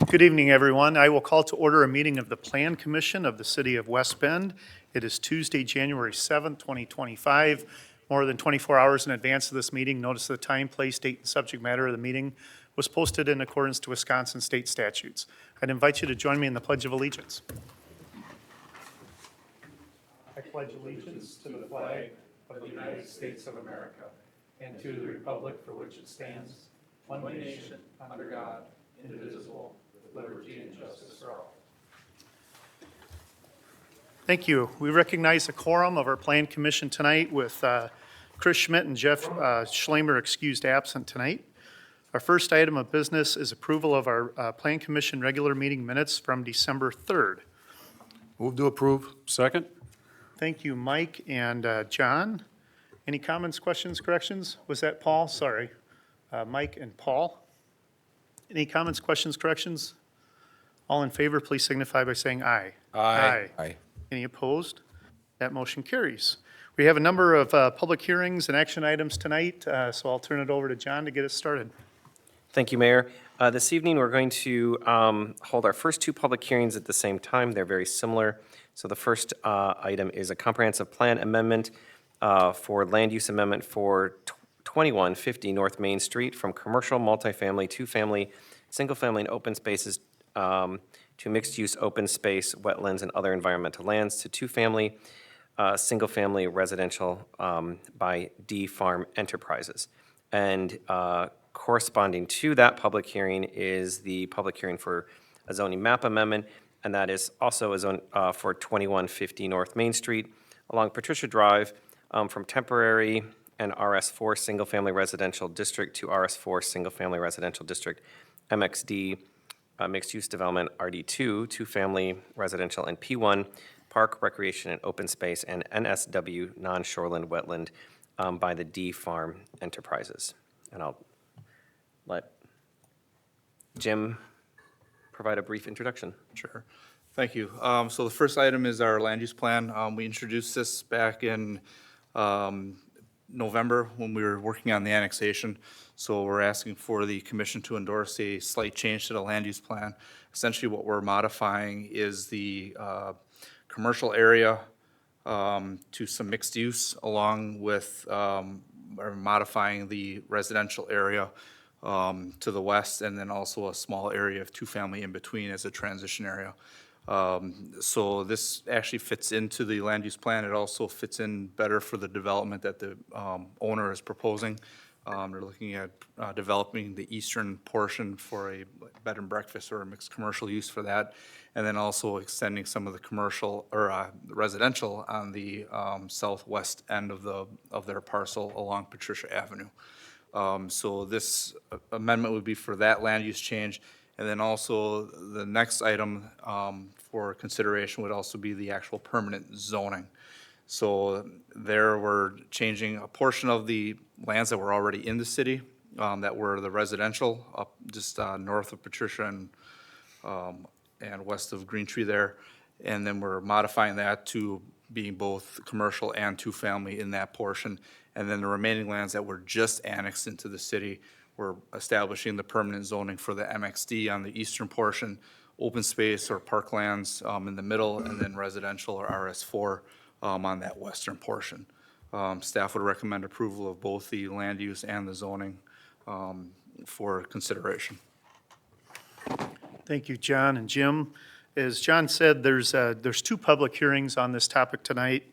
Good evening, everyone. I will call to order a meeting of the Plan Commission of the City of West Bend. It is Tuesday, January 7th, 2025. More than 24 hours in advance of this meeting, notice of the time, place, date, and subject matter of the meeting was posted in accordance to Wisconsin state statutes. I'd invite you to join me in the Pledge of Allegiance. I pledge allegiance to the flag of the United States of America and to the republic for which it stands, one nation, under God, indivisible, with liberty and justice for all. Thank you. We recognize the quorum of our Plan Commission tonight with Chris Schmidt and Jeff Schlamer excused absent tonight. Our first item of business is approval of our Plan Commission regular meeting minutes from December 3rd. Move to approve. Second? Thank you, Mike and John. Any comments, questions, corrections? Was that Paul? Sorry. Mike and Paul. Any comments, questions, corrections? All in favor, please signify by saying aye. Aye. Aye. Any opposed? That motion carries. We have a number of public hearings and action items tonight, so I'll turn it over to John to get us started. Thank you, Mayor. This evening, we're going to hold our first two public hearings at the same time. They're very similar. So the first item is a comprehensive plan amendment for land use amendment for 2150 North Main Street from commercial, multifamily, two-family, single-family, and open spaces to mixed-use open space, wetlands, and other environmental lands to two-family, single-family residential by D Farm Enterprises. And corresponding to that public hearing is the public hearing for a zoning map amendment, and that is also a zone for 2150 North Main Street along Patricia Drive from temporary and RS4 single-family residential district to RS4 single-family residential district, MXD mixed-use development, RD2 two-family residential, and P1 park, recreation, and open space, and NSW non-shoreland wetland by the D Farm Enterprises. And I'll let Jim provide a brief introduction. Sure. Thank you. So the first item is our land use plan. We introduced this back in November when we were working on the annexation. So we're asking for the commission to endorse a slight change to the land use plan. Essentially what we're modifying is the commercial area to some mixed use along with or modifying the residential area to the west, and then also a small area of two-family in between as a transition area. So this actually fits into the land use plan. It also fits in better for the development that the owner is proposing. They're looking at developing the eastern portion for a bed and breakfast or a mixed commercial use for that, and then also extending some of the commercial or residential on the southwest end of their parcel along Patricia Avenue. So this amendment would be for that land use change. And then also the next item for consideration would also be the actual permanent zoning. So there we're changing a portion of the lands that were already in the city that were the residential up just north of Patricia and west of Green Tree there. And then we're modifying that to being both commercial and two-family in that portion. And then the remaining lands that were just annexed into the city, we're establishing the permanent zoning for the MXD on the eastern portion, open space or parklands in the middle, and then residential or RS4 on that western portion. Staff would recommend approval of both the land use and the zoning for consideration. Thank you, John and Jim. As John said, there's two public hearings on this topic tonight.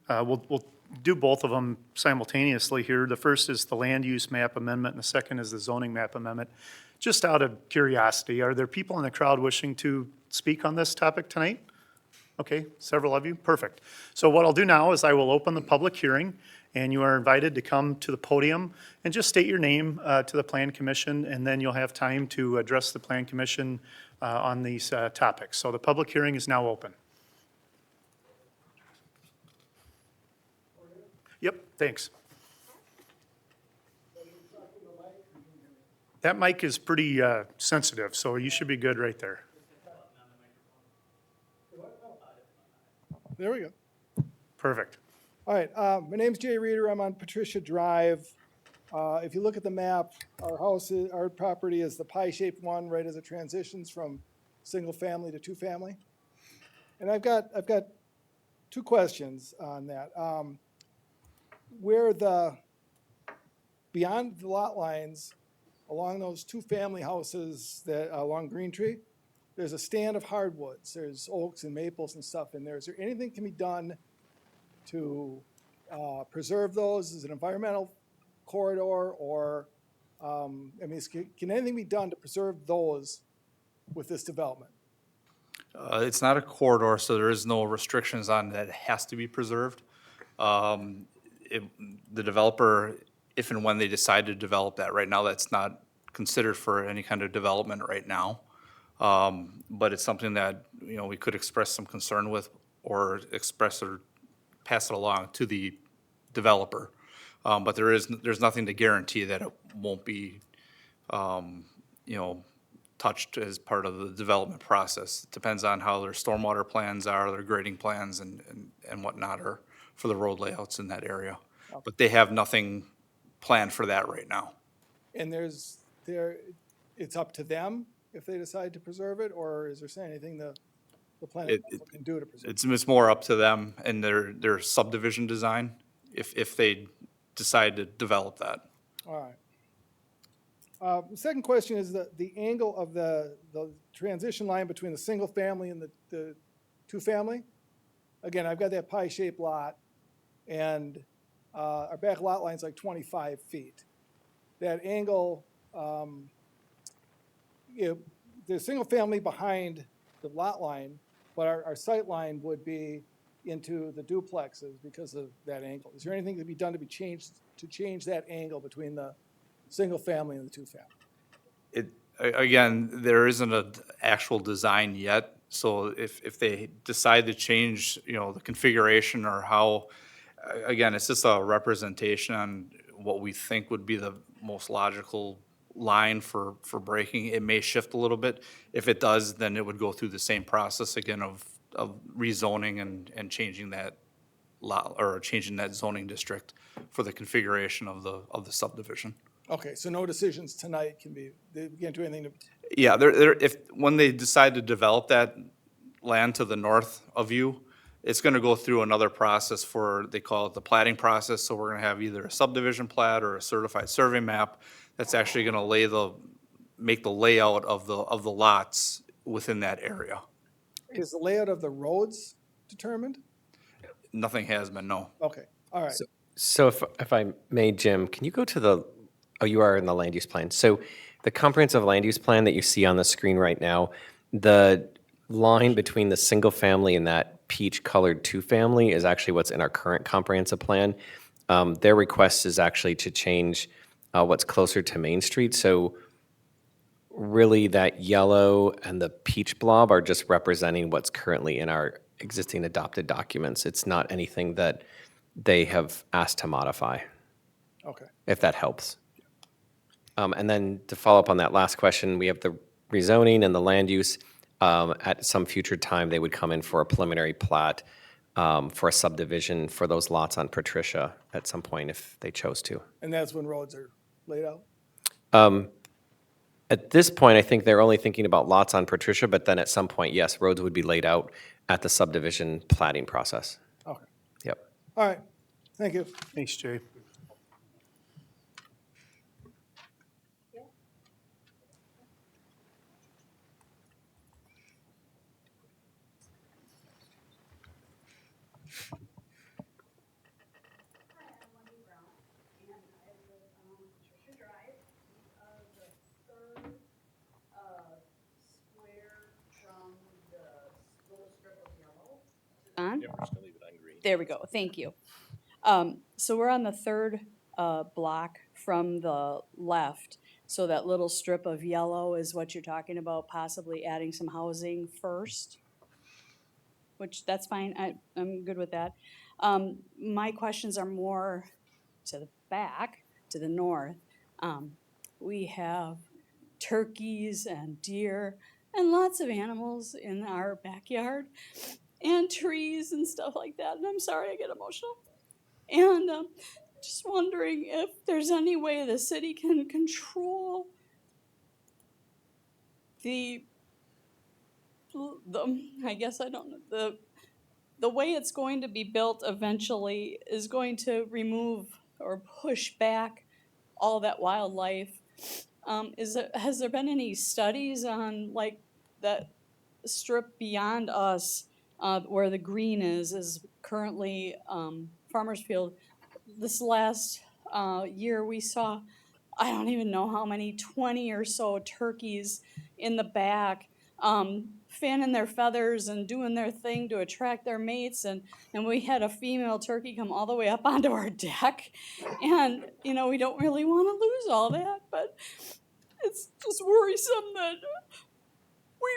We'll do both of them simultaneously here. The first is the land use map amendment, and the second is the zoning map amendment. Just out of curiosity, are there people in the crowd wishing to speak on this topic tonight? Okay, several of you, perfect. So what I'll do now is I will open the public hearing, and you are invited to come to the podium and just state your name to the Plan Commission, and then you'll have time to address the Plan Commission on these topics. So the public hearing is now open. Yep, thanks. That mic is pretty sensitive, so you should be good right there. There we go. Perfect. All right, my name's Jay Reeder. I'm on Patricia Drive. If you look at the map, our property is the pie-shaped one, right as it transitions from single-family to two-family. And I've got two questions on that. Where beyond the lot lines, along those two-family houses that, along Green Tree, there's a stand of hardwoods. There's oaks and maples and stuff in there. Is there anything can be done to preserve those as an environmental corridor, or, I mean, can anything be done to preserve those with this development? It's not a corridor, so there is no restrictions on that it has to be preserved. Um, The developer, if and when they decide to develop that, right now, that's not considered for any kind of development right now. But it's something that, we could express some concern with, or express or pass it along to the developer. But there's nothing to guarantee that it won't be, touched as part of the development process. It depends on how their stormwater plans are, their grading plans and whatnot are for the road layouts in that area. But they have nothing planned for that right now. And it's up to them if they decide to preserve it, or is there anything the planning council can do to preserve it? It's more up to them and their subdivision design, if they decide to develop that. All right. The second question is the angle of the transition line between the single family and the two-family. Again, I've got that pie-shaped lot, and our back lot line's like 25 feet. That angle, the single family behind the lot line, but our sight line would be into the duplexes because of that angle. Is there anything to be done to change that angle between the single family and the two-family? Again, there isn't an actual design yet, so if they decide to change, the configuration or how, again, it's just a representation on what we think would be the most logical line for braking. It may shift a little bit. If it does, then it would go through the same process again of rezoning and changing that lot, or changing that zoning district for the configuration of the subdivision. Okay, so no decisions tonight they can't do anything to, Yeah, when they decide to develop that land to the north of you, it's gonna go through another process they call it the platting process, so we're gonna have either a subdivision plat or a certified survey map that's actually gonna make the layout of the lots within that area. is the layout of the roads determined? Nothing has been, no. Okay, all right. So if I may, Jim, can you go to you are in the land use plan. So the comprehensive land use plan that you see on the screen right now, the line between the single family and that peach colored two family is actually what's in our current comprehensive plan. Their request is actually to change what's closer to Main Street. So really that yellow and the peach blob are just representing what's currently in our existing adopted documents. It's not anything that they have asked to modify, Okay. if that helps. And then to follow up on that last question, we have the rezoning and the land use. At some future time, they would come in for a preliminary plat for a subdivision for those lots on Patricia at some point if they chose to. And that's when roads are laid out? At this point, I think they're only thinking about lots on Patricia, but then at some point, yes, roads would be laid out at the subdivision platting process. Okay, Yep. all right, thank you. Thanks, Jay. On? There we go, thank you. So we're on the third block from the left. So that little strip of yellow is what you're talking about, possibly adding some housing first? Which, that's fine, I'm good with that. My questions are more to the back, to the north. We have turkeys and deer and lots of animals in our backyard and trees and stuff like that. And I'm sorry, I get emotional. And just wondering if there's any way the city can control the I guess I don't know, the way it's going to be built eventually is going to remove or push back all that wildlife. Has there been any studies on like that strip beyond us, where the green is currently farmer's field? This last year we saw, I don't even know how many, 20 or so turkeys in the back, fanning their feathers and doing their thing to attract their mates. And we had a female turkey come all the way up onto our deck. And, you know, we don't really want to lose all that, but it's just worrisome that we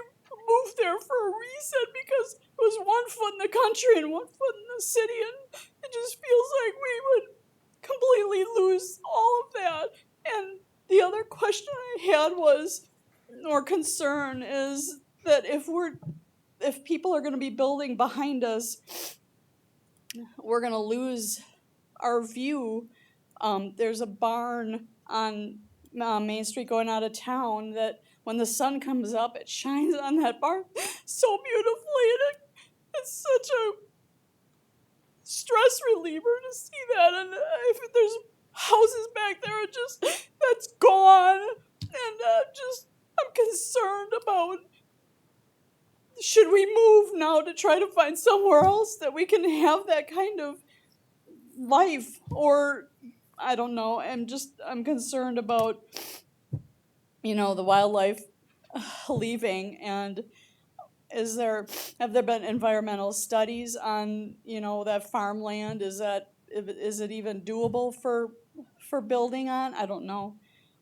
moved there for a reason, because it was 1 foot in the country and 1 foot in the city. And it just feels like we would completely lose all of that. And the other question I had was, or concern, is that if people are going to be building behind us, we're going to lose our view. There's a barn on Main Street going out of town that when the sun comes up, it shines on that barn so beautifully, and it's such a stress reliever to see that. And if there's houses back there, it just, that's gone. And I'm concerned about, should we move now to try to find somewhere else that we can have that kind of life? Or I don't know, I'm concerned about, you know, the wildlife leaving. And have there been environmental studies on, you know, that farmland? Is it even doable for building on? I don't know.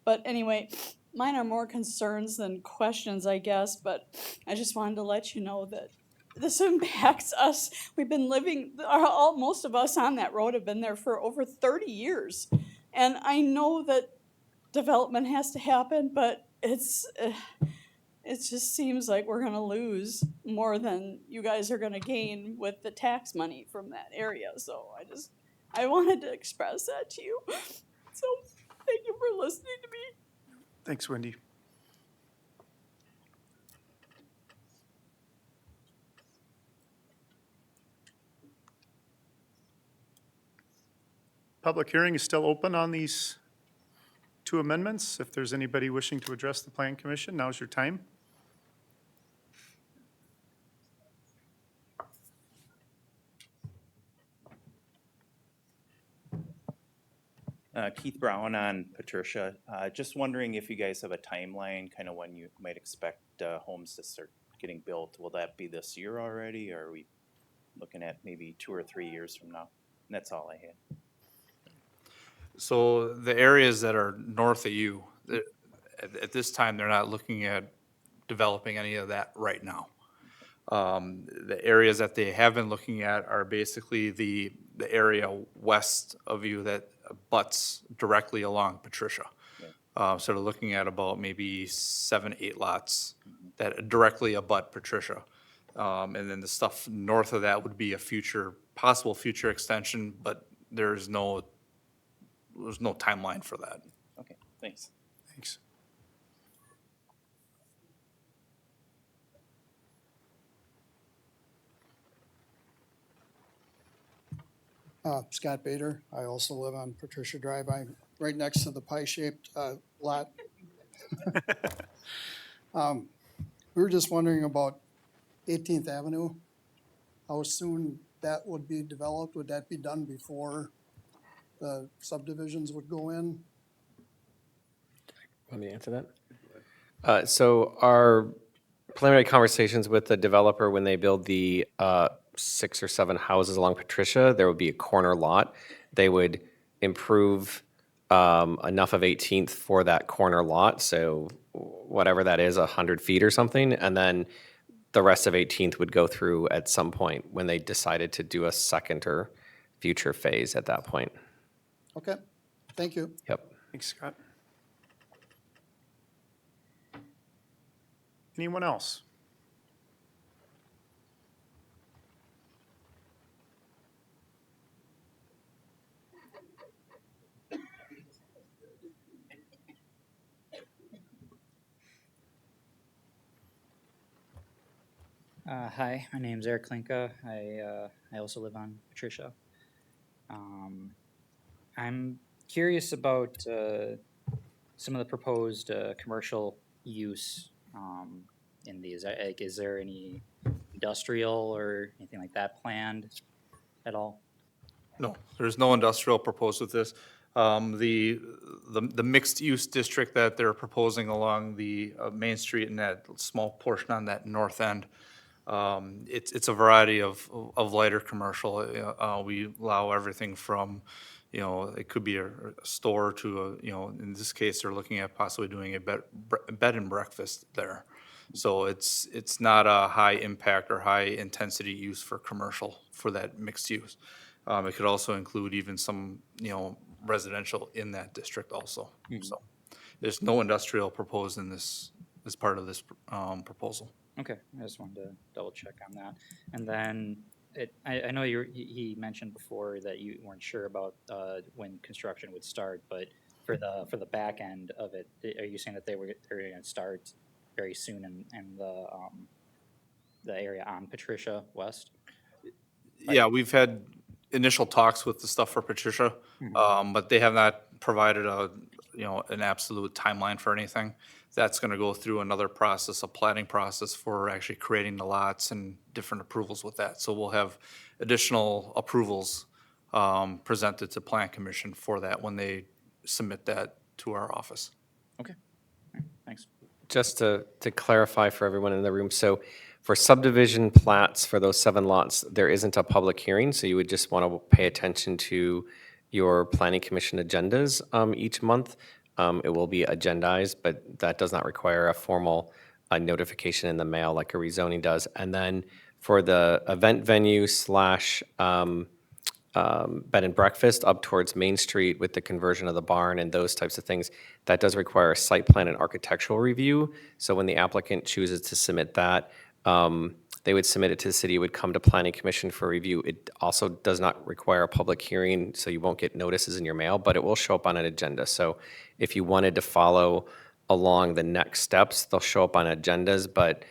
But anyway, mine are more concerns than questions, I guess, but I just wanted to let you know that this impacts us. We've been living, most of us on that road have been there for over 30 years. And I know that development has to happen, but it just seems like we're gonna lose more than you guys are gonna gain with the tax money from that area. So I wanted to express that to you. So thank you for listening to me. Thanks, Wendy. Public hearing is still open on these 2 amendments. If there's anybody wishing to address the Plan Commission, now's your time. Keith Brown on Patricia. Just wondering if you guys have a timeline, kind of when you might expect homes to start getting built. Will that be this year already, or are we looking at maybe 2 or 3 years from now? And that's all I had. So the areas that are north of you, at this time, they're not looking at developing any of that right now. The areas that they have been looking at are basically the area west of you that butts directly along Patricia. So they're looking at about maybe 7, 8 lots that directly abut Patricia. And then the stuff north of that would be a possible future extension, but there's no timeline for that. Okay, thanks. Thanks. Scott Bader. I also live on Patricia Drive. I'm right next to the pie-shaped lot. We were just wondering about 18th Avenue, how soon that would be developed? Would that be done before the subdivisions would go in? Want me to answer that? So our preliminary conversations with the developer, when they build the 6 or 7 houses along Patricia, there would be a corner lot. They would improve enough of 18th for that corner lot, so whatever that is, 100 feet or something, and then the rest of 18th would go through at some point when they decided to do a second or future phase at that point. Okay, thank you. Yep. Thanks, Scott. Anyone else? Hi, my name's Eric Klinka. I also live on Patricia. I'm curious about some of the proposed commercial use in these. Like, is there any industrial or anything like that planned at all? No, there's no industrial proposed with this. The mixed-use district that they're proposing along the Main Street and that small portion on that north end, it's a variety of lighter commercial. We allow everything from, it could be a store to in this case, they're looking at possibly doing a bed and breakfast there. So it's not a high impact or high intensity use for commercial for that mixed use. It could also include even some, residential in that district also. So there's no industrial proposed in this, as part of this proposal. Okay, I just wanted to double check on that. And then I know he mentioned before that you weren't sure about when construction would start, but for the back end of it, are you saying that they're going to start very soon in the area on Patricia West? Yeah, we've had initial talks with the stuff for Patricia, but they have not provided an absolute timeline for anything. That's gonna go through another process, a planning process for actually creating the lots and different approvals with that. So we'll have additional approvals presented to Plan Commission for that when they submit that to our office. Okay, all right, thanks. Just to clarify for everyone in the room, so for subdivision plats for those 7 lots, there isn't a public hearing, so you would just want to pay attention to your planning commission agendas each month. It will be agendized, but that does not require a formal notification in the mail like a rezoning does. And then for the event venue slash bed and breakfast up towards Main Street with the conversion of the barn and those types of things, that does require a site plan and architectural review. So when the applicant chooses to submit that, they would submit it to the city, it would come to planning commission for review. It also does not require a public hearing, so you won't get notices in your mail, but it will show up on an agenda. So if you wanted to follow along the next steps, they'll show up on agendas, but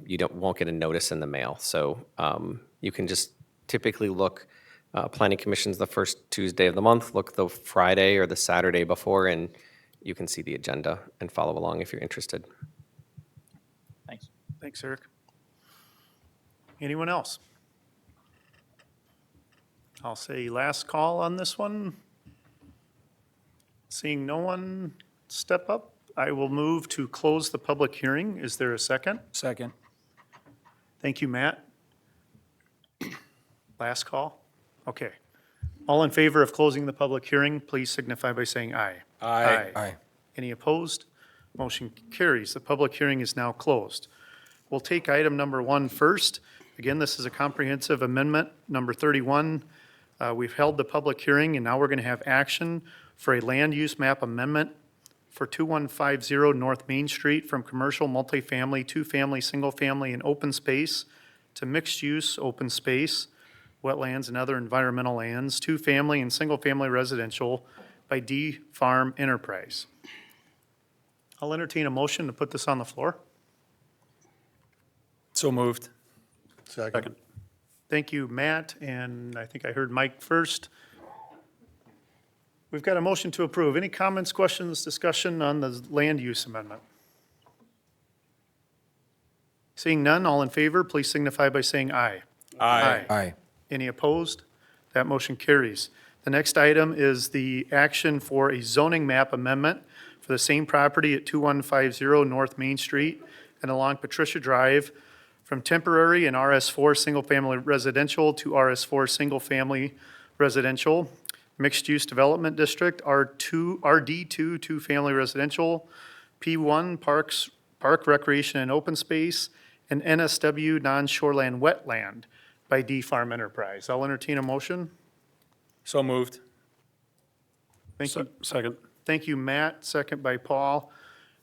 you won't get a notice in the mail. So you can just typically look, planning commission's the first Tuesday of the month, look the Friday or the Saturday before, and you can see the agenda and follow along if you're interested. Thanks. Thanks, Eric. Anyone else? I'll say last call on this one. Seeing no one step up, I will move to close the public hearing. Is there a second? Second. Thank you, Matt. Last call? Okay. All in favor of closing the public hearing, please signify by saying aye. Aye. Any opposed? Motion carries. The public hearing is now closed. We'll take item number 1 first. Again, this is a comprehensive amendment, number 31. We've held the public hearing, and now we're going to have action for a land use map amendment for 2150 North Main Street from commercial, multifamily, 2-family, single-family, and open space to mixed-use, open space, wetlands, and other environmental lands, 2-family and single-family residential by D Farm Enterprise. I'll entertain a motion to put this on the floor. So moved. Second. Thank you, Matt, and I think I heard Mike first. We've got a motion to approve. Any comments, questions, discussion on the land use amendment? Seeing none, all in favor, please signify by saying aye. Aye. Any opposed? That motion carries. The next item is the action for a zoning map amendment for the same property at 2150 North Main Street and along Patricia Drive from temporary and RS4 single-family residential to RS4 single-family residential, mixed-use development district, RD2 two-family residential, P1 park recreation and open space, and NSW non-shoreland wetland by D Farm Enterprise. I'll entertain a motion. So moved. Thank you. Second. Thank you, Matt. Second by Paul.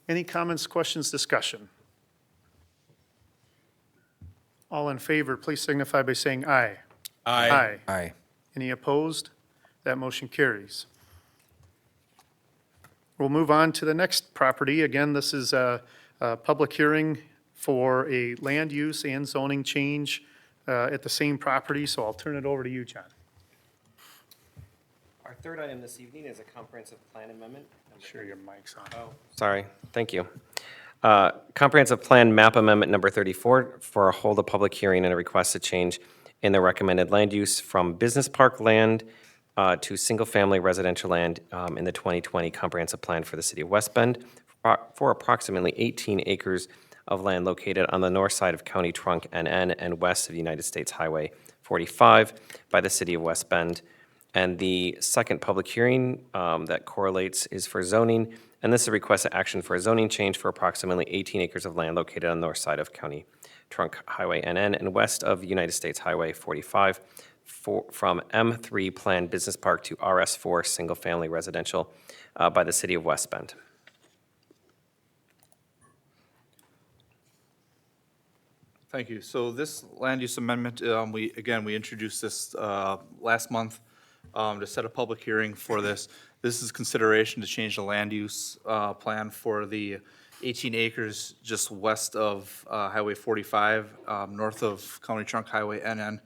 Any comments, questions, discussion? All in favor, please signify by saying aye. Aye. Any opposed? That motion carries. We'll move on to the next property. Again, this is a public hearing for a land use and zoning change at the same property, so I'll turn it over to you, John. Our third item this evening is a comprehensive plan amendment. Sure your mic's on. Sorry, thank you. Comprehensive Plan Map Amendment number 34 for a hold a public hearing and a request to change in the recommended land use from business park land to single-family residential land in the 2020 Comprehensive Plan for the City of West Bend for approximately 18 acres of land located on the north side of County Trunk NN and west of United States Highway 45 by the City of West Bend. And the second public hearing that correlates is for zoning, and this is a request of action for a zoning change for approximately 18 acres of land located on the north side of County Trunk Highway NN and west of United States Highway 45 from M3 Planned Business Park to RS4 Single Family Residential by the City of West Bend. Thank you. So this land use amendment, we introduced this last month to set a public hearing for this. This is consideration to change the land use plan for the 18 acres just west of Highway 45, north of County Trunk Highway NN.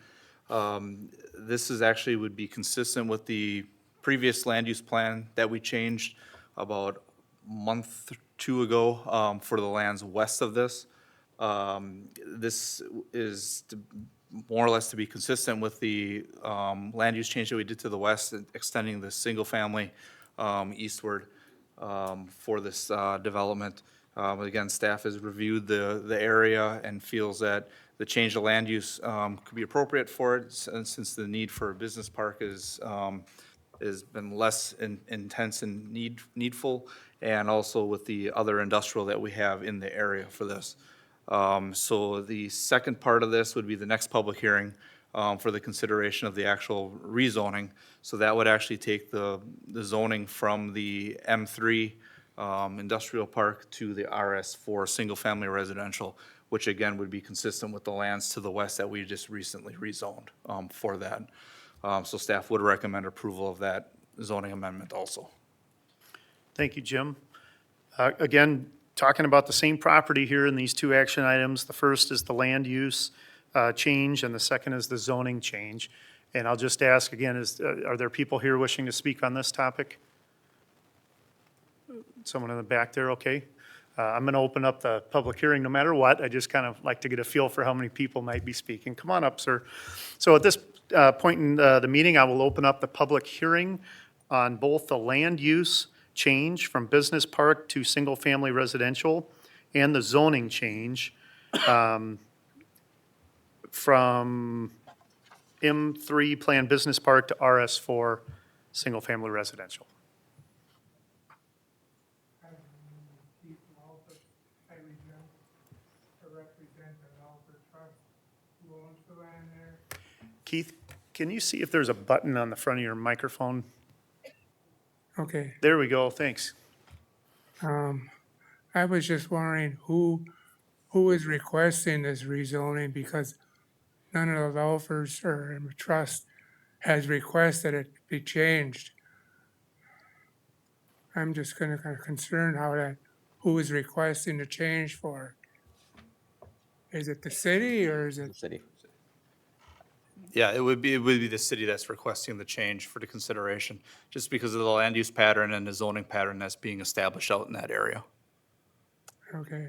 This is actually would be consistent with the previous land use plan that we changed about a month or two ago for the lands west of this. This is more or less to be consistent with the land use change that we did to the west, extending the single-family eastward for this development. Again, staff has reviewed the area and feels that the change of land use could be appropriate for it, since the need for a business park has been less intense and needful, and also with the other industrial that we have in the area for this. So the second part of this would be the next public hearing for the consideration of the actual rezoning. So that would actually take the zoning from the M3 industrial park to the RS4 single-family residential, which again would be consistent with the lands to the west that we just recently rezoned for that. So staff would recommend approval of that zoning amendment also. Thank you, Jim. Again, talking about the same property here in these two action items. The first is the land use change, and the second is the zoning change. And I'll just ask again, are there people here wishing to speak on this topic? Someone in the back there, okay. I'm going to open up the public hearing no matter what. I just kind of like to get a feel for how many people might be speaking. Come on up, sir. So at this point in the meeting, I will open up the public hearing on both the land use change from business park to single-family residential and the zoning change from M3 Planned Business Park to RS4 single-family residential. Keith Walter, I represent the Walter Trust, who owns the land there. Keith, can you see if there's a button on the front of your microphone? Okay, There we go, thanks. I was just wondering who is requesting this rezoning, because none of the developers or trust has requested it be changed. I'm just kind of concerned who is requesting the change for. Is it the city or is it? City. Yeah, it would be the city that's requesting the change for the consideration, just because of the land use pattern and the zoning pattern that's being established out in that area. Okay.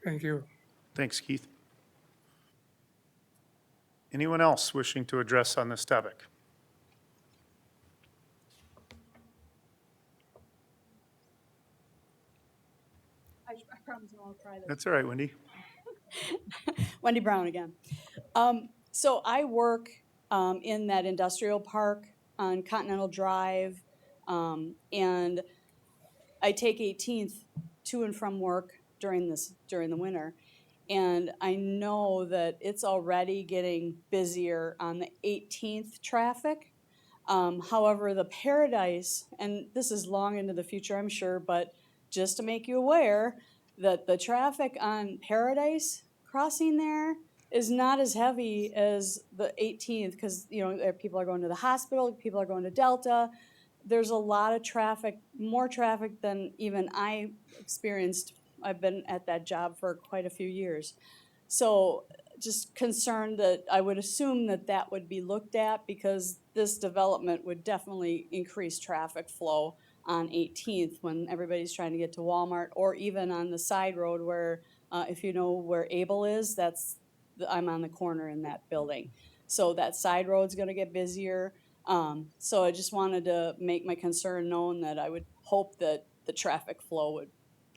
Thank you. Thanks, Keith. Anyone else wishing to address on this topic? I promise I won't cry this. That's all right, Wendy. Wendy Brown again. So I work in that industrial park on Continental Drive, and I take 18th to and from work during the winter. And I know that it's already getting busier on the 18th traffic. However, the Paradise, and this is long into the future, I'm sure, but just to make you aware that the traffic on Paradise crossing there is not as heavy as the 18th, because people are going to the hospital, people are going to Delta. There's a lot of traffic, more traffic than even I experienced I've been at that job for quite a few years. So just concerned that I would assume that that would be looked at because this development would definitely increase traffic flow on 18th when everybody's trying to get to Walmart, or even on the side road where, if you know where Able is, I'm on the corner in that building. So that side road's gonna get busier. So I just wanted to make my concern known that I would hope that the traffic flow would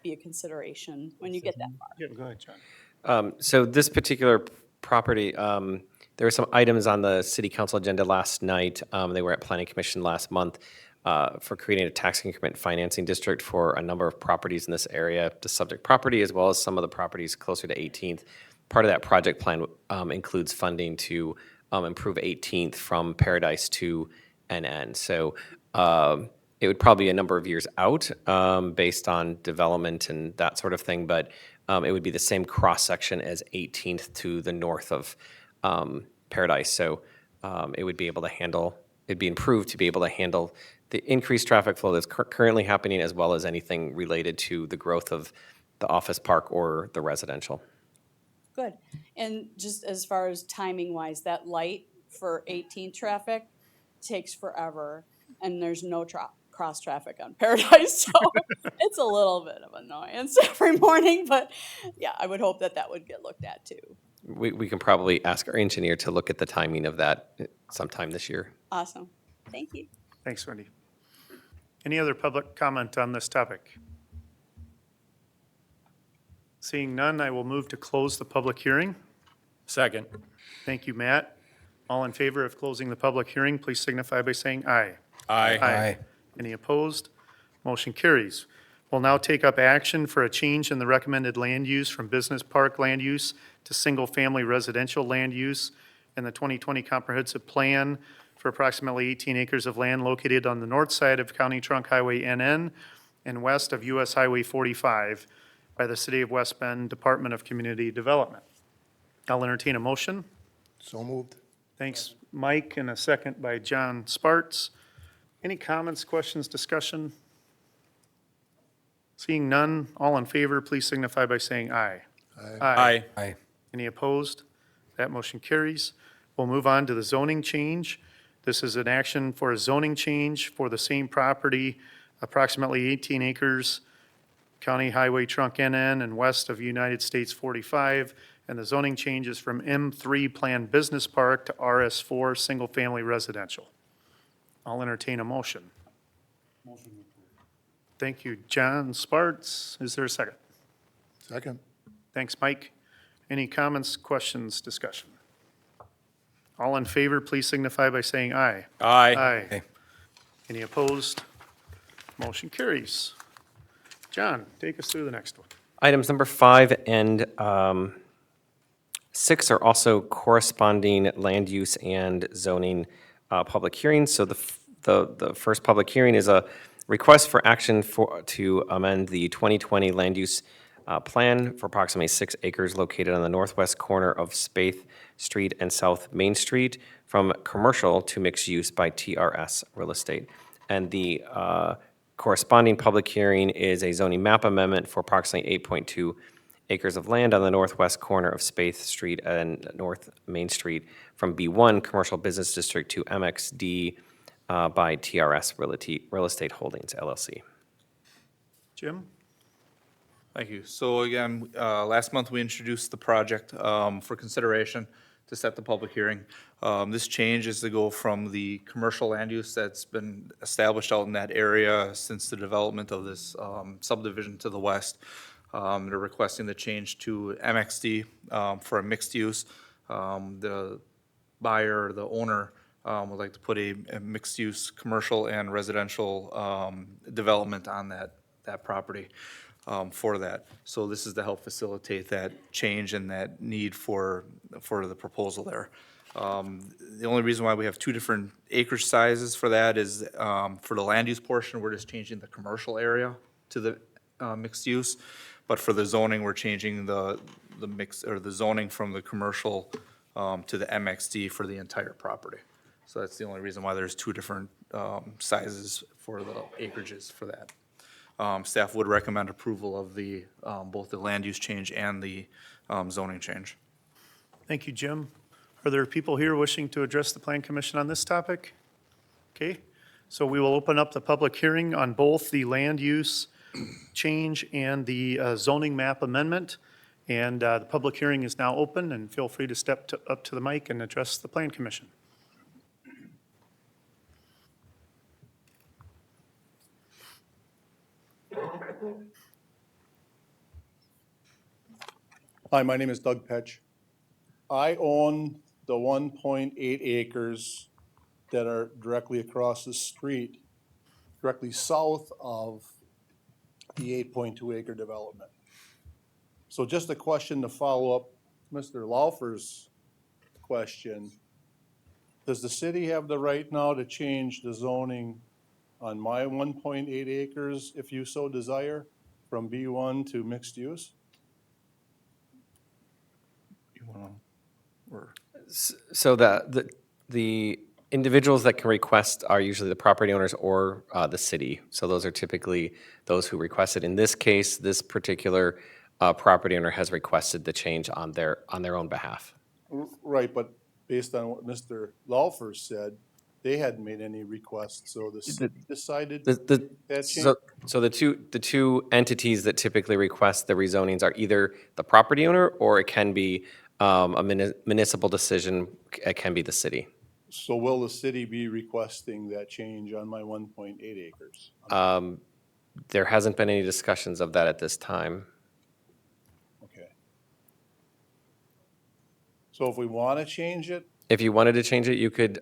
be a consideration when you get that far. Yeah, go ahead, John. So this particular property, there were some items on the city council agenda last night. They were at planning commission last month for creating a tax increment financing district for a number of properties in this area, the subject property, as well as some of the properties closer to 18th. Part of that project plan includes funding to improve 18th from Paradise to NN. So it would probably be a number of years out based on development and that sort of thing, but it would be the same cross-section as 18th to the north of Paradise. So it would be able to handle, it'd be improved to be able to handle the increased traffic flow that's currently happening, as well as anything related to the growth of the office park or the residential. Good. And just as far as timing wise, that light for 18 traffic takes forever and there's no cross traffic on Paradise. So it's a little bit of annoyance every morning, but yeah, I would hope that that would get looked at too. We can probably ask our engineer to look at the timing of that sometime this year. Awesome. Thank you. Thanks, Wendy. Any other public comment on this topic? Seeing none, I will move to close the public hearing. Second. Thank you, Matt. All in favor of closing the public hearing, please signify by saying aye. Aye. Any opposed? Motion carries. We'll now take up action for a change in the recommended land use from business park land use to single-family residential land use in the 2020 comprehensive plan for approximately 18 acres of land located on the north side of County Trunk Highway NN and west of US Highway 45 by the City of West Bend Department of Community Development. I'll entertain a motion. So moved. Thanks, Mike, and a second by John Sparts. Any comments, questions, discussion? Seeing none, all in favor, please signify by saying aye. Aye. Aye. Any opposed? That motion carries. We'll move on to the zoning change. This is an action for a zoning change for the same property, approximately 18 acres, County Highway Trunk NN and west of United States 45. And the zoning changes from M3 Planned Business Park to RS4 Single Family Residential. I'll entertain a motion. Thank you, John Sparts. Is there a second? Second. Thanks, Mike. Any comments, questions, discussion? All in favor, please signify by saying aye. Aye. Aye. Any opposed? Motion carries. John, take us through the next one. Items number 5 and 6 are also corresponding land use and zoning public hearings. So the first public hearing is a request for action to amend the 2020 land use plan for approximately 6 acres located on the northwest corner of Spaeth Street and South Main Street from commercial to mixed use by TRS Real Estate. And the corresponding public hearing is a zoning map amendment for approximately 8.2 acres of land on the northwest corner of Spaeth Street and North Main Street from B1 Commercial Business District to MXD by TRS Real Estate Holdings, LLC. Jim? Thank you. So again, last month we introduced the project for consideration to set the public hearing. This change is to go from the commercial land use that's been established out in that area since the development of this subdivision to the west. They're requesting the change to MXD for a mixed use. The buyer, the owner, would like to put a mixed use commercial and residential development on that property. For that. So this is to help facilitate that change and that need for the proposal there. The only reason why we have 2 different acreage sizes for that is for the land use portion, we're just changing the commercial area to the mixed use. But for the zoning, we're changing the mix or the zoning from the commercial to the MXD for the entire property. So that's the only reason why there's 2 different sizes for the acreages for that. Staff would recommend approval of the, both the land use change and the zoning change. Thank you, Jim. Are there people here wishing to address the Plan Commission on this topic? Okay, so we will open up the public hearing on both the land use change and the zoning map amendment. And the public hearing is now open, and feel free to step up to the mic and address the Plan Commission. Hi, my name is Doug Petch. I own the 1.8 acres that are directly across the street, directly south of the 8.2 acre development. So just a question to follow up Mr. Laufer's question. Does the city have the right now to change the zoning on my 1.8 acres, if you so desire, from B1 to mixed use? You wanna, or? So the individuals that can request are usually the property owners or the city. So those are typically those who requested. In this case, this particular property owner has requested the change on their own behalf. Right, but based on what Mr. Laufer said, they hadn't made any requests, so the city decided that change. So the two entities that typically request the rezonings are either the property owner or it can be a municipal decision. It can be the city. So will the city be requesting that change on my 1.8 acres? There hasn't been any discussions of that at this time. Okay. So if we want to change it, If you wanted to change it, you could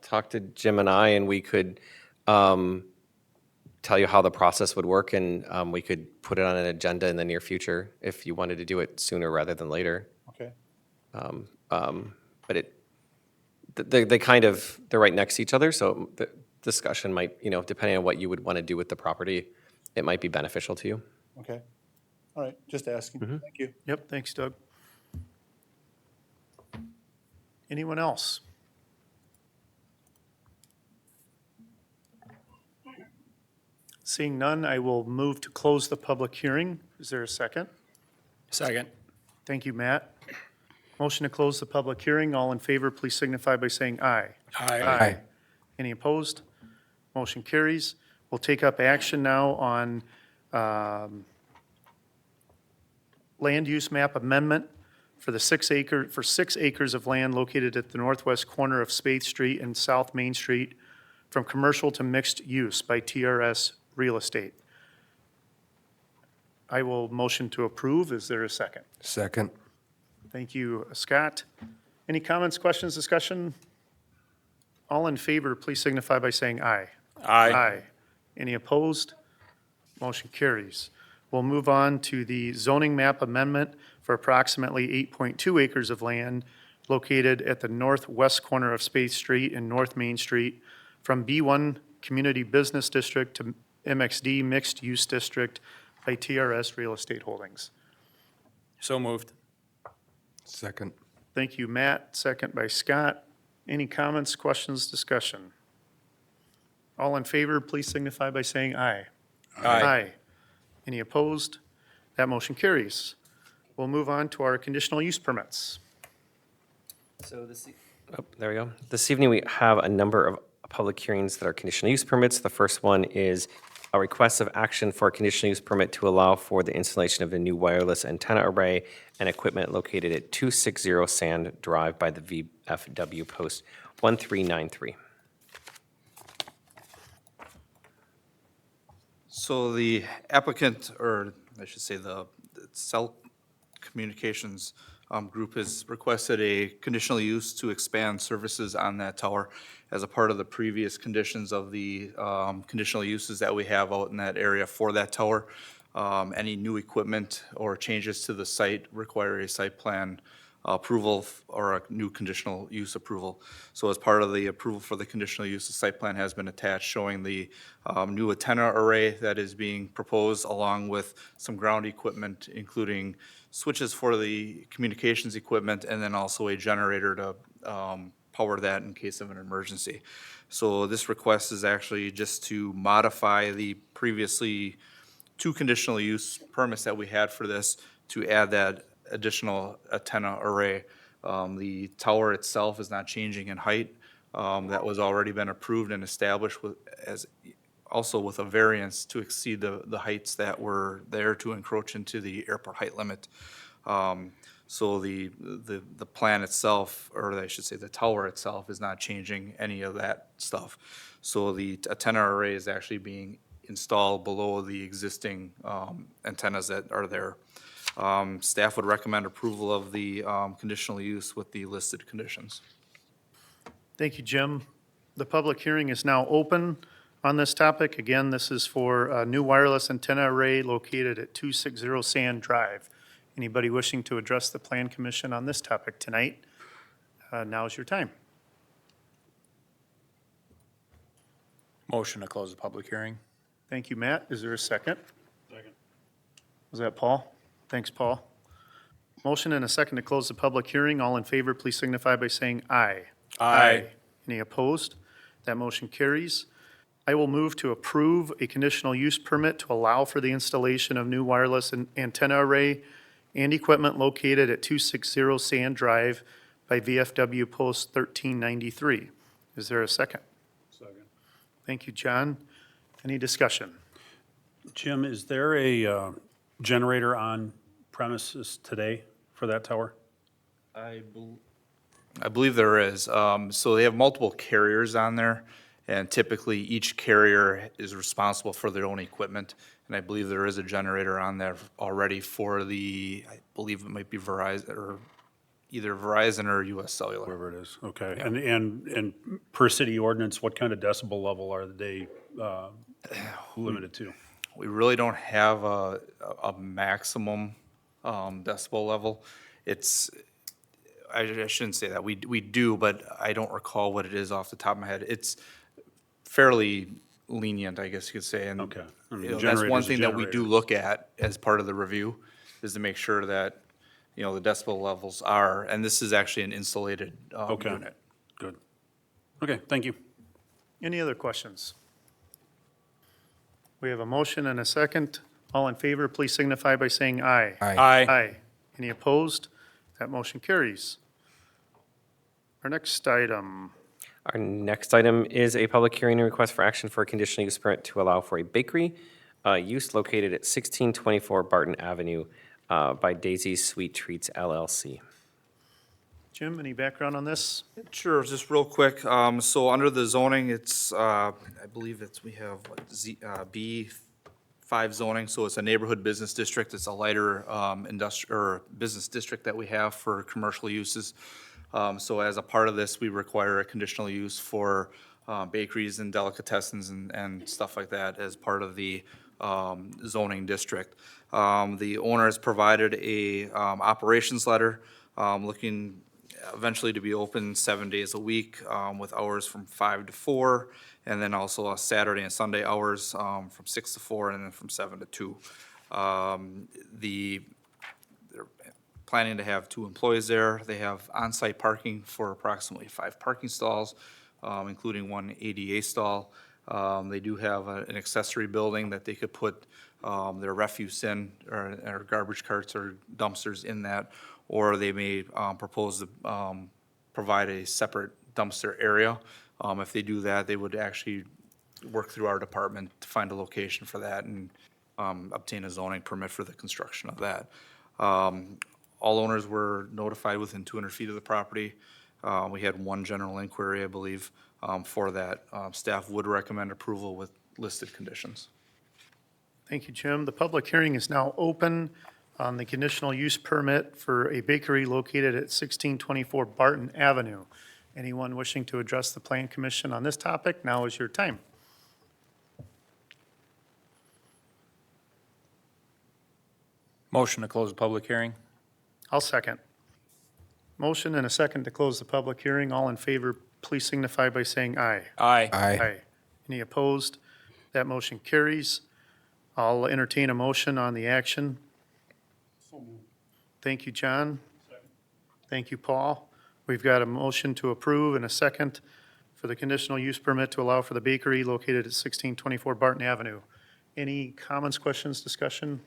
talk to Jim and I, and we could tell you how the process would work, and we could put it on an agenda in the near future if you wanted to do it sooner rather than later. okay, But they're right next to each other, so the discussion might, depending on what you would want to do with the property, it might be beneficial to you. okay. All right, just asking. Thank you. Yep, thanks, Doug. Anyone else? Seeing none, I will move to close the public hearing. Is there a second? Second. Thank you, Matt. Motion to close the public hearing. All in favor, please signify by saying aye. Aye. Any opposed? Motion carries. We'll take up action now on land use map amendment for 6 acres of land located at the northwest corner of Spade Street and South Main Street from commercial to mixed use by TRS Real Estate. I will motion to approve. Is there a second? Second. Thank you, Scott. Any comments, questions, discussion? All in favor, please signify by saying aye. Aye. Any opposed? Motion carries. We'll move on to the zoning map amendment for approximately 8.2 acres of land located at the northwest corner of Spade Street and North Main Street from B1 Community Business District to MXD Mixed Use District by TRS Real Estate Holdings. So moved. Second. Thank you, Matt. Second by Scott. Any comments, questions, discussion? All in favor, please signify by saying aye. Aye. Any opposed? That motion carries. We'll move on to our conditional use permits. So there we go. This evening, we have a number of public hearings that are conditional use permits. The first one is a request of action for a conditional use permit to allow for the installation of a new wireless antenna array and equipment located at 260 Sand Drive by the VFW Post 1393. So the applicant, or I should say the cell communications group has requested a conditional use to expand services on that tower as a part of the previous conditions of the conditional uses that we have out in that area for that tower. Any new equipment or changes to the site require a site plan approval or a new conditional use approval. So as part of the approval for the conditional use, the site plan has been attached showing the new antenna array that is being proposed along with some ground equipment, including switches for the communications equipment and then also a generator to power that in case of an emergency. So this request is actually just to modify the previously two conditional use permits that we had for this to add that additional antenna array. The tower itself is not changing in height. That was already been approved and established also with a variance to exceed the heights that were there to encroach into the airport height limit. So the plan itself, or I should say the tower itself, is not changing any of that stuff. So the antenna array is actually being installed below the existing antennas that are there. Staff would recommend approval of the conditional use with the listed conditions. Thank you, Jim. The public hearing is now open on this topic. Again, this is for a new wireless antenna array located at 260 Sand Drive. Anybody wishing to address the Plan Commission on this topic tonight? Now's your time. Motion to close the public hearing. Thank you, Matt. Is there a second? Second. Was that Paul? Thanks, Paul. Motion and a second to close the public hearing. All in favor, please signify by saying aye. Any opposed? That motion carries. I will move to approve a conditional use permit to allow for the installation of new wireless antenna array and equipment located at 260 Sand Drive by VFW Post 1393. Is there a second? Second. Thank you, John. Any discussion? Jim, is there a generator on premises today for that tower? I believe there is. So they have multiple carriers on there, and typically each carrier is responsible for their own equipment. And I believe there is a generator on there already for I believe it might be Verizon, or either Verizon or US Cellular. Wherever it is, okay. And per city ordinance, what kind of decibel level are they limited to? We really don't have a maximum decibel level. I shouldn't say that. We do, but I don't recall what it is off the top of my head. It's fairly lenient, I guess you could say. And Okay. I mean, that's generator's one a thing that we do generator. look at as part of the review, is to make sure that, the decibel levels are, and this is actually an insulated Okay. unit. Good. Okay, thank you. Any other questions? We have a motion and a second. All in favor, please signify by saying aye. Aye. Any opposed? That motion carries. Our next item, Our next item is a public hearing and request for action for a conditional use permit to allow for a bakery use located at 1624 Barton Avenue by Daisy's Sweet Treats LLC. Jim, any background on this? Sure, just real quick. So under the zoning, it's, I believe we have B5 zoning, so it's a neighborhood business district. It's a lighter industrial or business district that we have for commercial uses. So as a part of this, we require a conditional use for bakeries and delicatessens and stuff like that as part of the zoning district. The owner has provided a operations letter looking eventually to be open 7 days a week with hours from 5 to 4, and then also Saturday and Sunday hours from 6 to 4, and then from 7 to 2. They're planning to have 2 employees there. They have on-site parking for approximately 5 parking stalls, including 1 ADA stall. They do have an accessory building that they could put their refuse in, or garbage carts or dumpsters in that, or they may propose to provide a separate dumpster area. If they do that, they would actually work through our department to find a location for that and obtain a zoning permit for the construction of that. All owners were notified within 200 feet of the property. We had 1 general inquiry, I believe, for that. Staff would recommend approval with listed conditions. Thank you, Jim. The public hearing is now open on the conditional use permit for a bakery located at 1624 Barton Avenue. Anyone wishing to address the Plan Commission on this topic, now is your time. Motion to close the public hearing. I'll second. Motion and a second to close the public hearing. All in favor, please signify by saying aye. Aye. Any opposed? That motion carries. I'll entertain a motion on the action. Thank you, John. Thank you, Paul. We've got a motion to approve and a second for the conditional use permit to allow for the bakery located at 1624 Barton Avenue. Any comments, questions, discussion?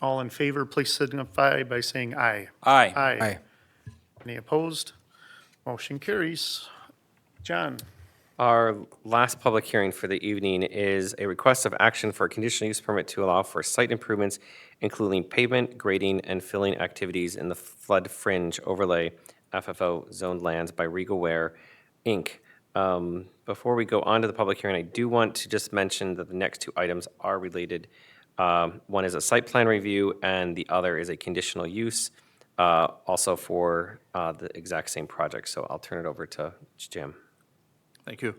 All in favor, please signify by saying aye. Aye. Aye. Any opposed? Motion carries. John? Our last public hearing for the evening is a request of action for a conditional use permit to allow for site improvements, including pavement, grading, and filling activities in the flood fringe overlay FFO zoned lands by Regal Ware, Inc. Before we go on to the public hearing, I do want to just mention that the next two items are related. One is a site plan review, and the other is a conditional use, also for the exact same project. So I'll turn it over to Jim. Thank you.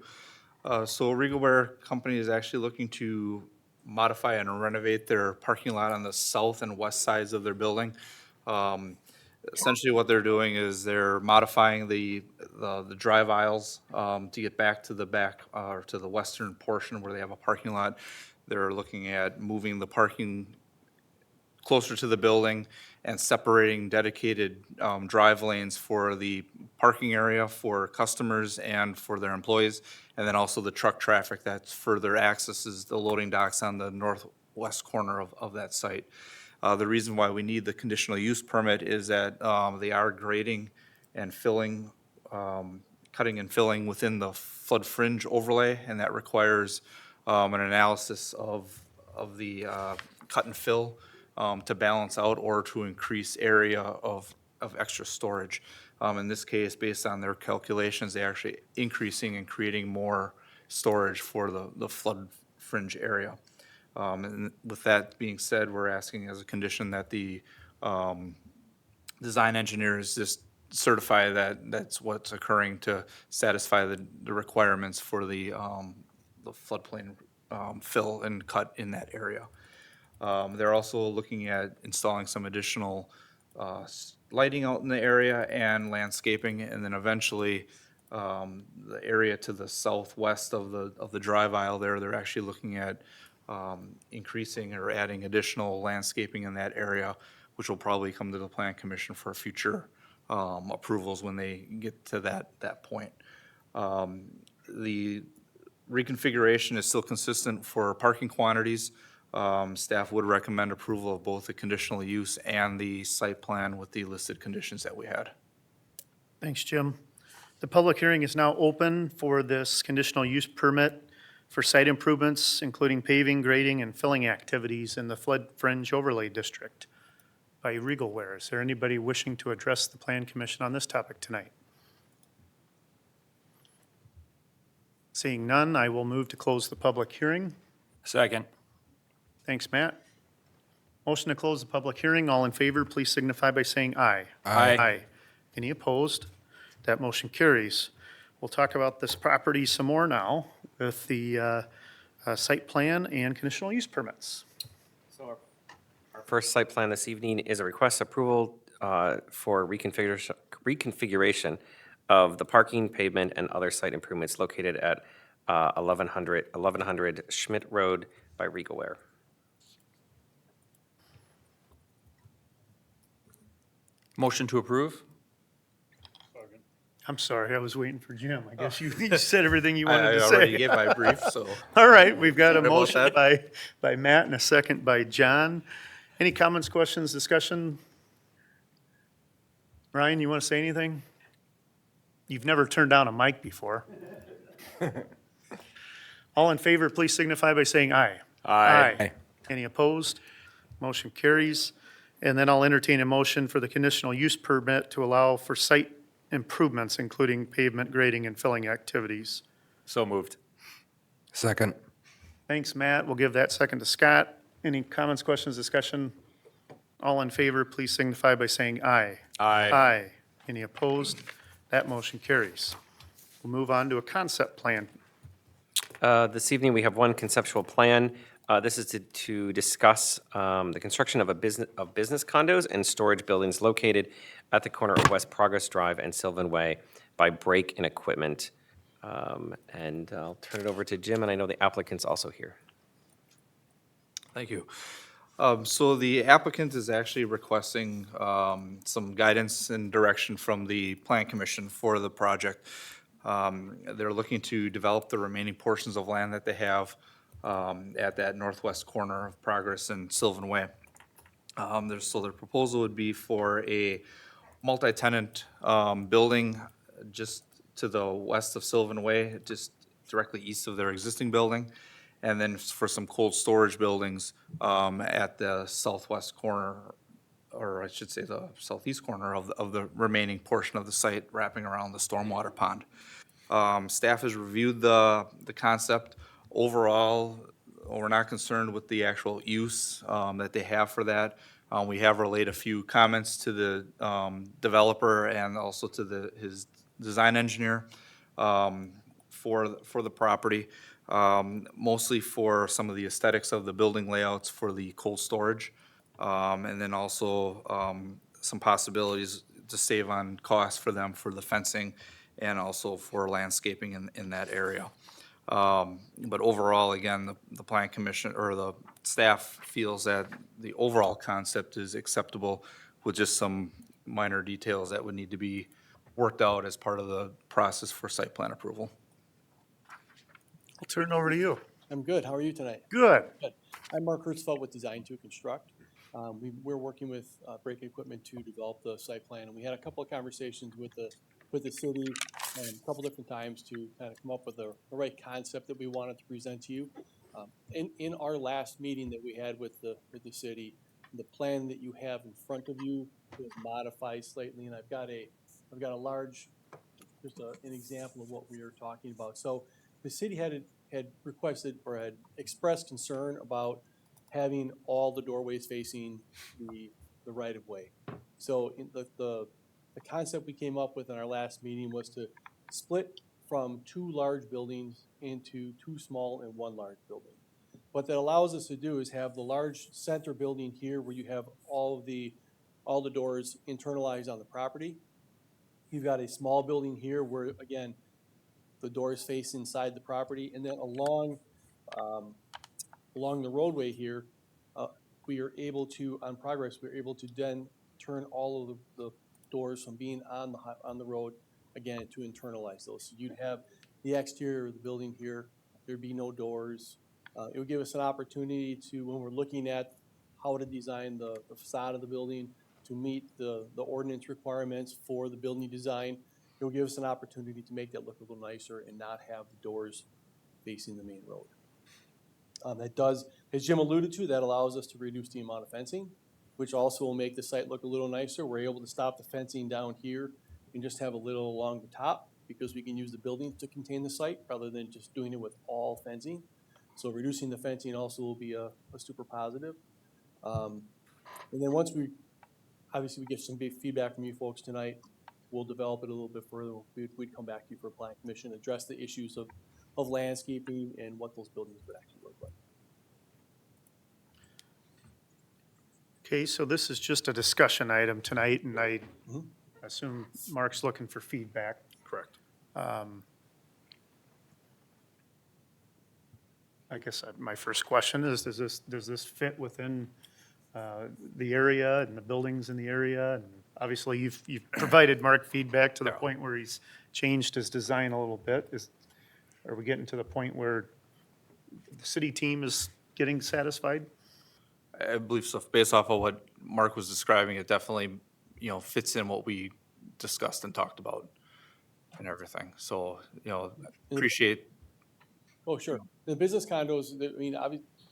So Regal Ware Company is actually looking to modify and renovate their parking lot on the south and west sides of their building. Essentially what they're doing is they're modifying the drive aisles to get back to the back, or to the western portion where they have a parking lot. They're looking at moving the parking closer to the building and separating dedicated drive lanes for the parking area for customers and for their employees, and then also the truck traffic that further accesses the loading docks on the northwest corner of that site. The reason why we need the conditional use permit is that they are grading and filling, cutting and filling within the flood fringe overlay, and that requires an analysis of the cut and fill to balance out or to increase area of extra storage. In this case, based on their calculations, they're actually increasing and creating more storage for the flood fringe area. And with that being said, we're asking as a condition that the design engineers just certify that that's what's occurring to satisfy the requirements for the floodplain fill and cut in that area. They're also looking at installing some additional lighting out in the area and landscaping, and then eventually the area to the southwest of the drive aisle there, they're actually looking at increasing or adding additional landscaping in that area, which will probably come to the Plan Commission for future approvals when they get to that point. The reconfiguration is still consistent for parking quantities. Staff would recommend approval of both the conditional use and the site plan with the listed conditions that we had. Thanks, Jim. The public hearing is now open for this conditional use permit for site improvements, including paving, grading, and filling activities in the flood fringe overlay district by Regal Ware. Is there anybody wishing to address the Plan Commission on this topic tonight? Seeing none, I will move to close the public hearing. Second. Thanks, Matt. Motion to close the public hearing. All in favor, please signify by saying aye. Aye. Any opposed? That motion carries. We'll talk about this property some more now with the site plan and conditional use permits. So our first site plan this evening is a request approval for reconfiguration of the parking, pavement, and other site improvements located at 1100 Schmidt Road by Regal Ware. Motion to approve? I'm sorry, I was waiting for Jim. I guess you said everything you wanted to I already say. gave my brief, so. All right, we've got a Sorry about motion that. by Matt and a second by John. Any comments, questions, discussion? Ryan, you want to say anything? You've never turned down a mic before. All in favor, please signify by saying aye. Aye. Any opposed? Motion carries. And then I'll entertain a motion for the conditional use permit to allow for site improvements, including pavement, grading, and filling activities. So moved. Second. Thanks, Matt. We'll give that second to Scott. Any comments, questions, discussion? All in favor, please signify by saying aye. Aye. Aye. Any opposed? That motion carries. We'll move on to a concept plan. This evening, we have one conceptual plan. This is to discuss the construction of business condos and storage buildings located at the corner of West Progress Drive and Sylvan Way by Break and Equipment. And I'll turn it over to Jim, and I know the applicant's also here. Thank you. So the applicant is actually requesting some guidance and direction from the Plan Commission for the project. They're looking to develop the remaining portions of land that they have at that northwest corner of Progress and Sylvan Way. So their proposal would be for a multi-tenant building just to the west of Sylvan Way, just directly east of their existing building, and then for some cold storage buildings at the southwest corner, or I should say the southeast corner of the remaining portion of the site wrapping around the stormwater pond. Staff has reviewed the concept. Overall, we're not concerned with the actual use that they have for that. We have relayed a few comments to the developer and also to his design engineer for the property, mostly for some of the aesthetics of the building layouts for the cold storage, and then also some possibilities to save on costs for them for the fencing and also for landscaping in that area. But overall, again, the plan commission or the staff feels that the overall concept is acceptable with just some minor details that would need to be worked out as part of the process for site plan approval. I'll turn it over to you. I'm good. How are you tonight? Good. Good. I'm Mark Hertzfeld with Design to Construct. We're working with Break Equipment to develop the site plan, and we had a couple of conversations with the city and a couple different times to kind of come up with the right concept that we wanted to present to you. In our last meeting that we had with the city, the plan that you have in front of you was modified slightly, and I've got a large, just an example of what we were talking about. So the city had requested or had expressed concern about having all the doorways facing the right of way. So in the concept we came up with in our last meeting was to split from 2 large buildings into 2 small and 1 large building. What that allows us to do is have the large center building here where you have all the doors internalized on the property. You've got a small building here where, again, the doors face inside the property, and then along the roadway here, we are able to, on Progress, we're able to then turn all of the doors from being on the road, again, to internalize those. So you'd have the exterior of the building here, there'd be no doors. It would give us an opportunity to, when we're looking at how to design the facade of the building to meet the ordinance requirements for the building design, it will give us an opportunity to make that look a little nicer and not have the doors facing the main road. That does, as Jim alluded to, that allows us to reduce the amount of fencing, which also will make the site look a little nicer. We're able to stop the fencing down here and just have a little along the top because we can use the buildings to contain the site rather than just doing it with all fencing. So reducing the fencing also will be a super positive. And then once we get some feedback from you folks tonight, we'll develop it a little bit further. We'd come back to you for a plan commission, address the issues of landscaping and what those buildings would actually look like. Okay, so this is just a discussion item tonight, and I assume Mark's looking for feedback. Correct. I guess my first question is, does this fit within the area and the buildings in the area? And obviously, you've provided Mark feedback to the point where he's changed his design a little bit. Are we getting to the point where the city team is getting satisfied? I believe so. Based off of what Mark was describing, it definitely, fits in what we discussed and talked about and everything. So, appreciate. Oh, sure. The business condos, I mean,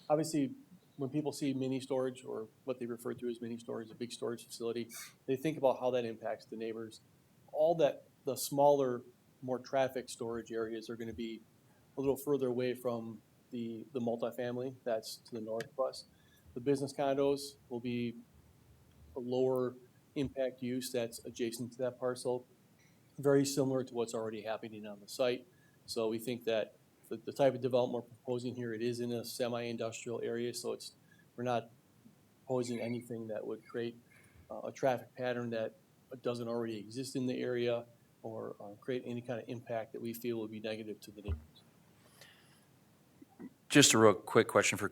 obviously, when people see mini storage or what they refer to as mini storage, a big storage facility, they think about how that impacts the neighbors. All that, the smaller, more traffic storage areas are going to be a little further away from the multifamily that's to the north of us. The business condos will be a lower impact use that's adjacent to that parcel, very similar to what's already happening on the site. So we think that the type of development we're proposing here, it is in a semi-industrial area, so we're not proposing anything that would create a traffic pattern that doesn't already exist in the area or create any kind of impact that we feel would be negative to the neighbors. Just a real quick question for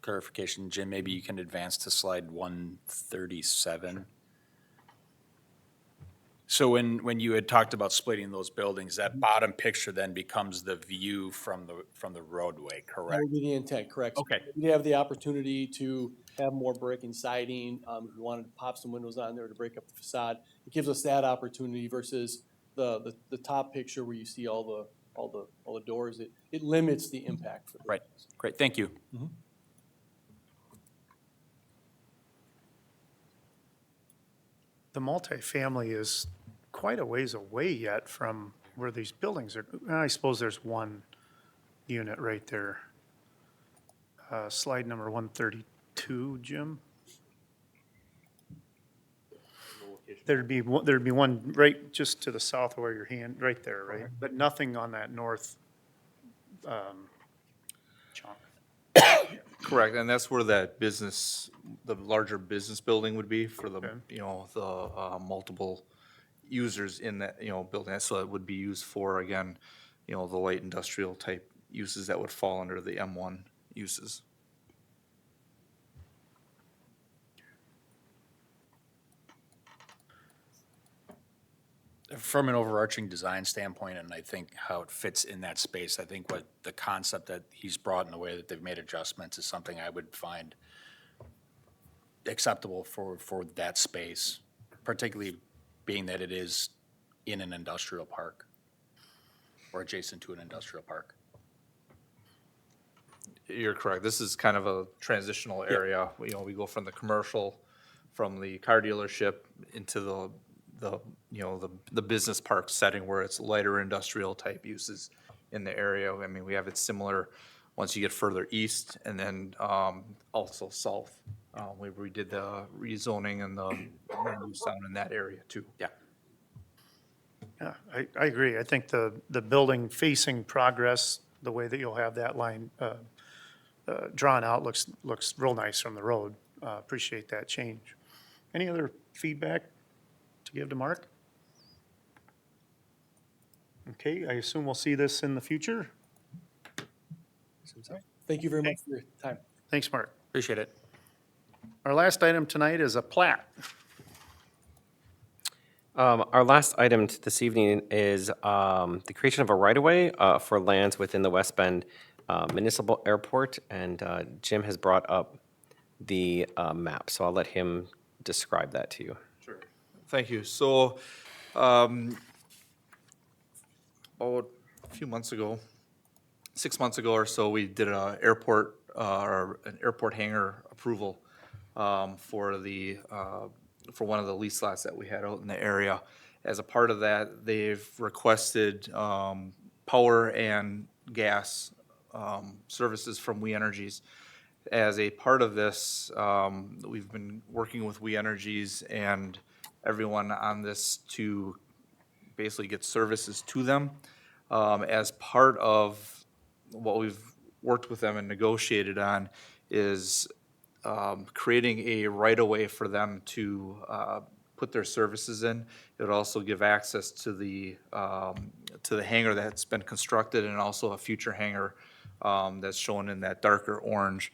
clarification. Jim, maybe you can advance to slide 137. So when you had talked about splitting those buildings, that bottom picture then becomes the view from the roadway, That correct? would be the intent, correct. Okay. We have the opportunity to have more brick and siding, if we wanted to pop some windows on there to break up the facade. It gives us that opportunity versus the top picture where you see all the doors. It limits the impact for the. Right. Great, thank you. The multifamily is quite a ways away yet from where these buildings are. I suppose there's one unit right there. Slide number 132, Jim. There'd be one right just to the south of where your hand, right there, right? But nothing on that north chunk. Correct, and that's where that business, the larger business building would be for the, Okay. the multiple users in that, building. So it would be used for, again, the light industrial type uses that would fall under the M1 uses. From an overarching design standpoint, and I think how it fits in that space, I think what the concept that he's brought in the way that they've made adjustments is something I would find acceptable for that space, particularly being that it is in an industrial park or adjacent to an industrial park. You're correct. This is kind of a transitional area. We go from the commercial, from the car dealership into the business park setting where it's lighter industrial type uses in the area. I mean, we have it similar once you get further east and then also south. We did the rezoning and the land use down in that area too. Yeah. Yeah, I agree. I think the building facing Progress, the way that you'll have that line drawn out looks real nice from the road. Appreciate that change. Any other feedback to give to Mark? Okay, I assume we'll see this in the future. Thank you very much for your time. Thanks, Mark. Appreciate it. Our last item tonight is a plat. Our last item this evening is the creation of a right-of-way for lands within the West Bend Municipal Airport, and Jim has brought up the map, so I'll let him describe that to you. Sure. Thank you. So, about a few months ago, 6 months ago or so, we did an airport hangar approval for one of the lease lots that we had out in the area. As a part of that, they've requested power and gas services from We Energies. As a part of this, we've been working with We Energies and everyone on this to basically get services to them. As part of what we've worked with them and negotiated on is creating a right-of-way for them to put their services in. It would also give access to the hangar that's been constructed and also a future hangar that's shown in that darker orange.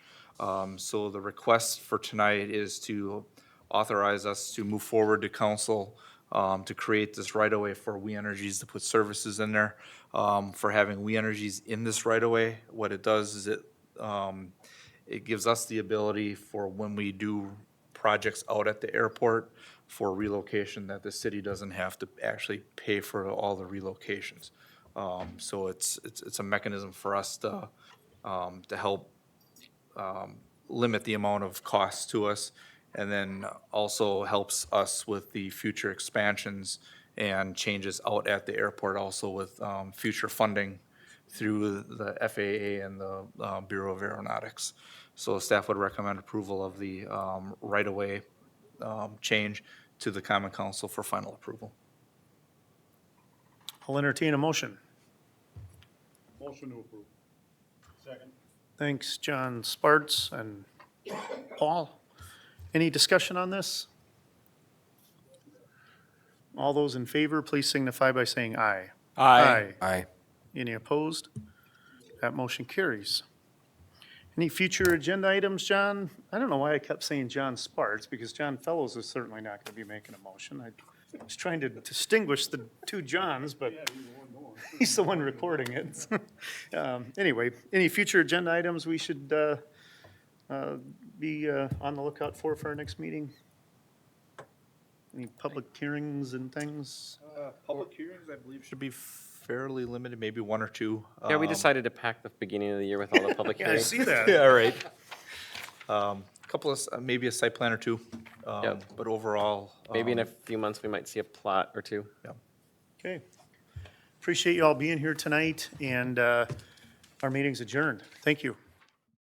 So the request for tonight is to authorize us to move forward to council to create this right-of-way for We Energies to put services in there. For having We Energies in this right-of-way, what it does is it gives us the ability for when we do projects out at the airport for relocation, that the city doesn't have to actually pay for all the relocations. So it's a mechanism for us to help limit the amount of costs to us, and then also helps us with the future expansions and changes out at the airport, also with future funding through the FAA and the Bureau of Aeronautics. So staff would recommend approval of the right-of-way change to the Common Council for final approval. I'll entertain a motion. Motion to approve. Second. Thanks, John Sparts and Paul. Any discussion on this? All those in favor, please signify by saying aye. Aye. Any opposed? That motion carries. Any future agenda items, John? I don't know why I kept saying John Sparts, because John Fellows is certainly not going to be making a motion. was trying to distinguish the two Johns, but he's the one recording it. Anyway, any future agenda items we should be on the lookout for our next meeting? Any public hearings and things? Public hearings, I believe, should be fairly limited, maybe one or two. Yeah, we decided to pack the beginning of the year with all the public Yeah, I hearings. see that. Yeah, right. Couple of, maybe a site plan or two, Yep. but overall. Maybe in a few months, we might see a plot or two. Okay. Appreciate you all being here tonight, and our meeting's adjourned. Thank you.